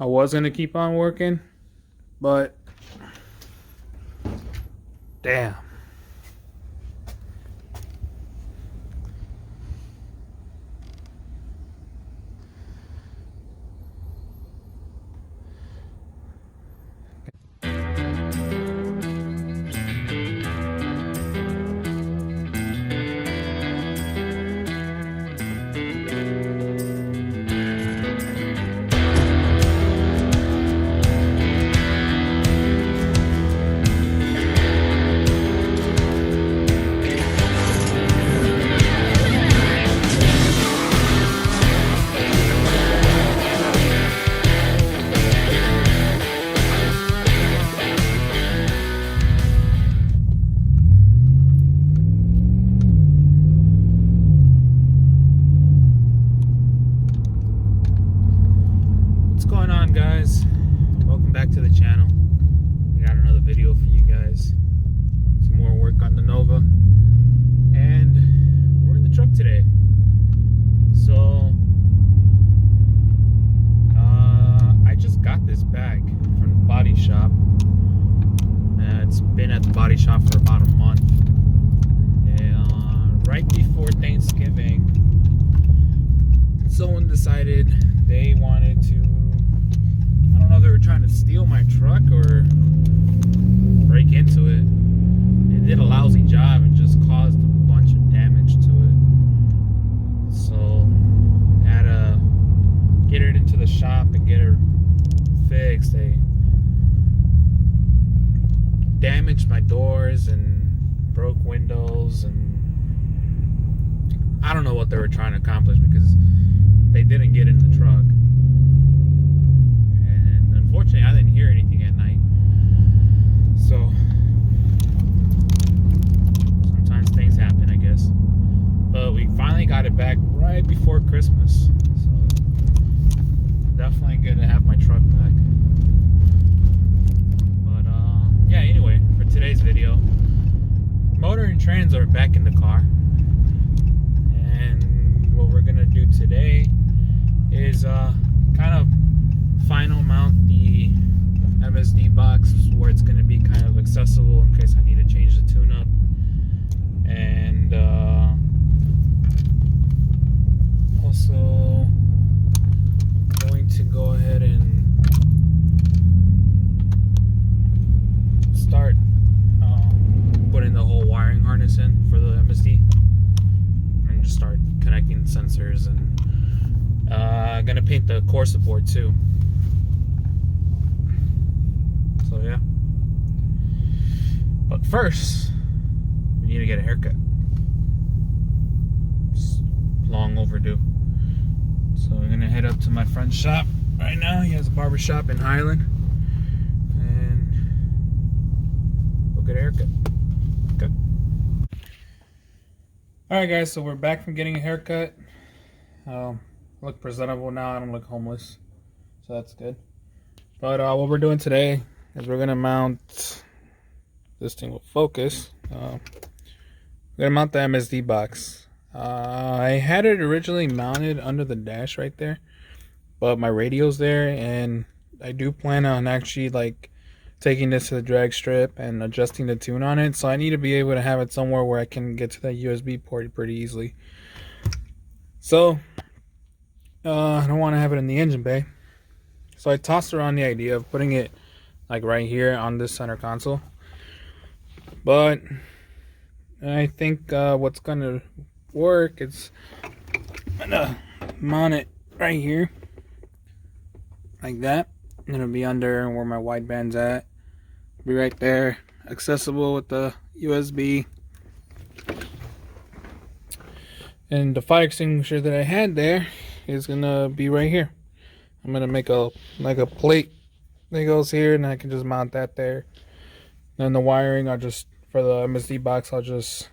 I was gonna keep on working, but damn. What's going on, guys? Welcome back to the channel. We got another video for you guys. Some more work on the Nova, and we're in the truck today. So I just got this bag from the body shop. It's been at the body shop for about a month. Right before Thanksgiving, someone decided they wanted to, I don't know if they were trying to steal my truck or break into it. They did a lousy job and just caused a bunch of damage to it. So I had to get it into the shop and get it fixed. They damaged my doors and broke windows, and I don't know what they were trying to accomplish because they didn't get in the truck. And unfortunately, I didn't hear anything at night. So sometimes things happen, I guess. But we finally got it back right before Christmas. So definitely good to have my truck back. But yeah, anyway, for today's video, motor and trans are back in the car. And what we're gonna do today is kind of final mount the MSD box where it's gonna be kind of accessible in case I need to change the tune-up. And also going to go ahead and start putting the whole wiring harness in for the MSD. And just start connecting the sensors, and gonna paint the core support too. So yeah, but first we need to get a haircut. It's long overdue. So we're gonna head up to my friend's shop right now. He has a barber shop in Highland, and we'll get a haircut. Okay. Alright guys, so we're back from getting a haircut. Look presentable now. I don't look homeless, so that's good. But what we're doing today is we're gonna mount, this thing will focus. We're gonna mount the MSD box. I had it originally mounted under the dash right there, but my radio's there, and I do plan on actually like taking this to the drag strip and adjusting the tune on it. So I need to be able to have it somewhere where I can get to that USB port pretty easily. So I don't want to have it in the engine bay. So I tossed around the idea of putting it like right here on this center console. But I think what's gonna work is I'm gonna mount it right here like that. It'll be under where my wideband's at. Be right there, accessible with the USB. And the fire extinguisher that I had there is gonna be right here. I'm gonna make a plate that goes here, and I can just mount that there. Then the wiring, I'll just, for the MSD box, I'll just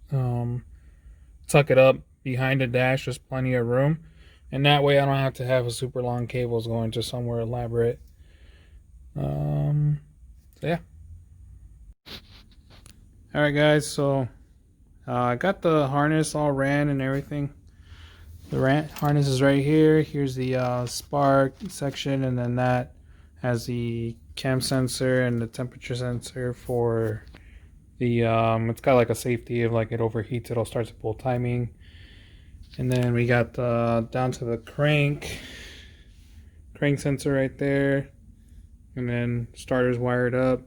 tuck it up behind the dash. There's plenty of room, and that way I don't have to have a super long cables going to somewhere elaborate. So yeah. All right guys, so I got the harness all ran and everything, The harness is right here. Here's the spark section, and then that has the cam sensor and the temperature sensor for the it's got like a safety if like it overheats, it'll start to pull timing. And then we got down to the crank sensor right there, and then starter's wired up.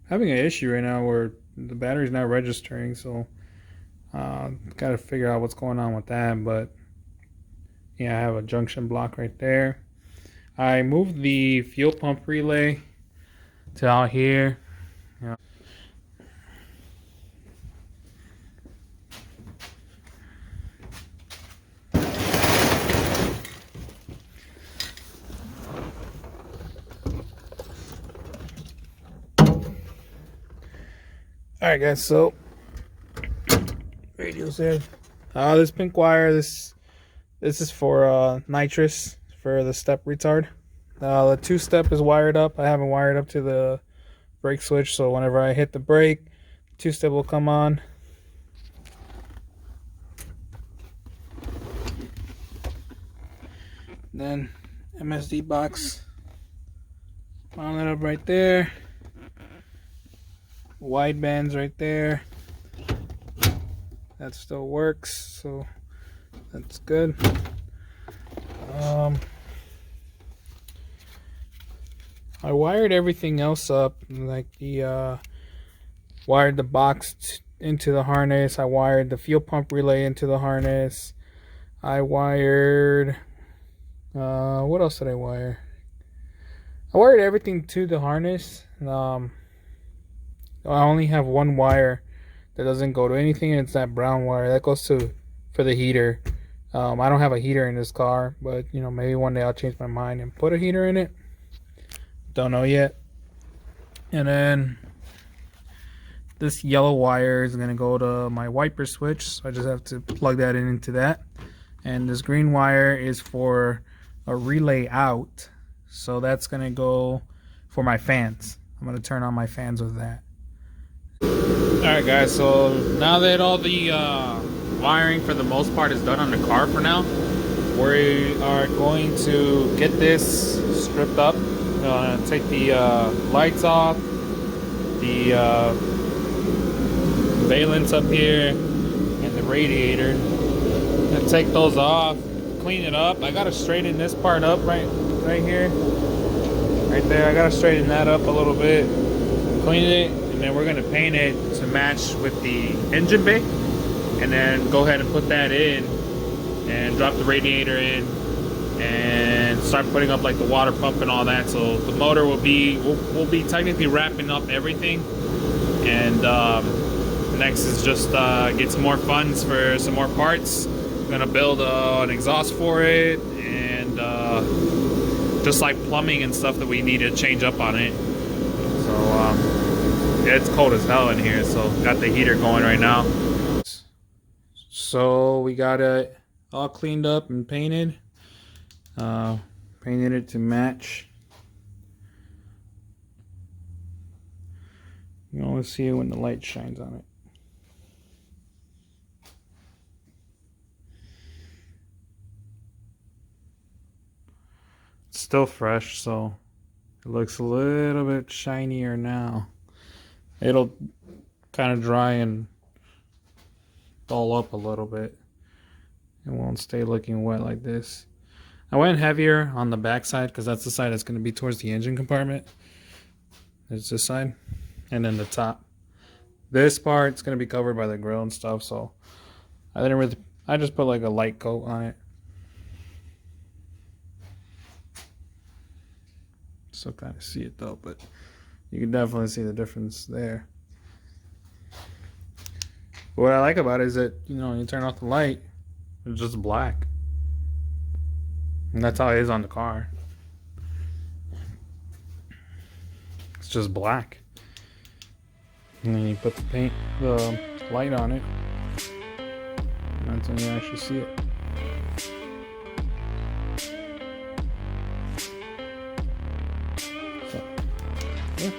Having an issue right now where the battery's not registering, so got to figure out what's going on with that. But yeah, I have a junction block right there. I moved the fuel pump relay to out here. Yeah. Alright guys, so radio's there. This pink wire, this is for nitrous for the step retard. The 2-step is wired up. I haven't wired up to the brake switch, so whenever I hit the brake, 2-step will come on. Then MSD box, wound it up right there. Wide bands right there. That still works, so that's good. I wired everything else up, like wired the box into the harness. I wired the fuel pump relay into the harness. I wired what else did I wire? I wired everything to the harness. I only have one wire that doesn't go to anything, and it's that brown wire that goes for the heater. I don't have a heater in this car, but you know, maybe one day I'll change my mind and put a heater in it. Don't know yet. And then this yellow wire is gonna go to my wiper switch, so I just have to plug that into that. And this green wire is for a relay out, so that's gonna go for my fans. I'm gonna turn on my fans with that. Alright guys, so now that all the wiring for the most part is done on the car for now, we are going to get this stripped up. Take the lights off, the valence up here, and the radiator. And take those off, clean it up. I gotta straighten this part up right here, right there. I gotta straighten that up a little bit, clean it, and then we're gonna paint it to match with the engine bay, and then go ahead and put that in and drop the radiator in and start putting up like the water pump and all that. So the motor will be, we'll be technically wrapping up everything, and next is just get some more funds for some more parts. I'm gonna build an exhaust for it, and just like plumbing and stuff that we need to change up on it. So yeah, it's cold as hell in here, so got the heater going right now. So we got it all cleaned up and painted. Painted it to match. You only see it when the light shines on it. It's still fresh, so it looks a little bit shinier now. It'll kind of dry and dull up a little bit. It won't stay looking wet like this. I went heavier on the back side because that's the side that's going to be towards the engine compartment. There's this side, and then the top. This part's going to be covered by the grill and stuff, so I just put like a light coat on it. Still kind of see it though, but you can definitely see the difference there. But what I like about it is that, you know, you turn off the light, it's just black. And that's how it is on the car. It's just black. And then you put the light on it, and that's when you actually see it. So, yeah.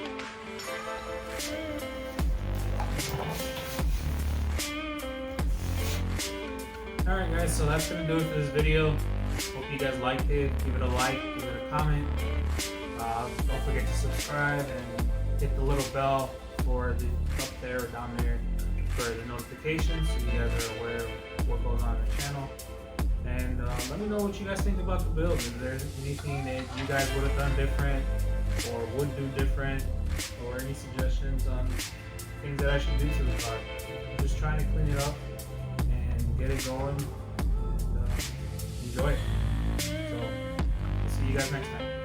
Alright guys, guys, so that's gonna do it for this video. Hope you guys liked it. Give it a like, give it a comment. Don't forget to subscribe and hit the little bell for the up there or down there for the notifications, so you guys are aware of what goes on the channel. And let me know what you guys think about the build. Is there anything that you guys would have done different or would do different, or any suggestions on things that I should do to the car? I'm just trying to clean it up and get it going and enjoy it. So, see you guys next time.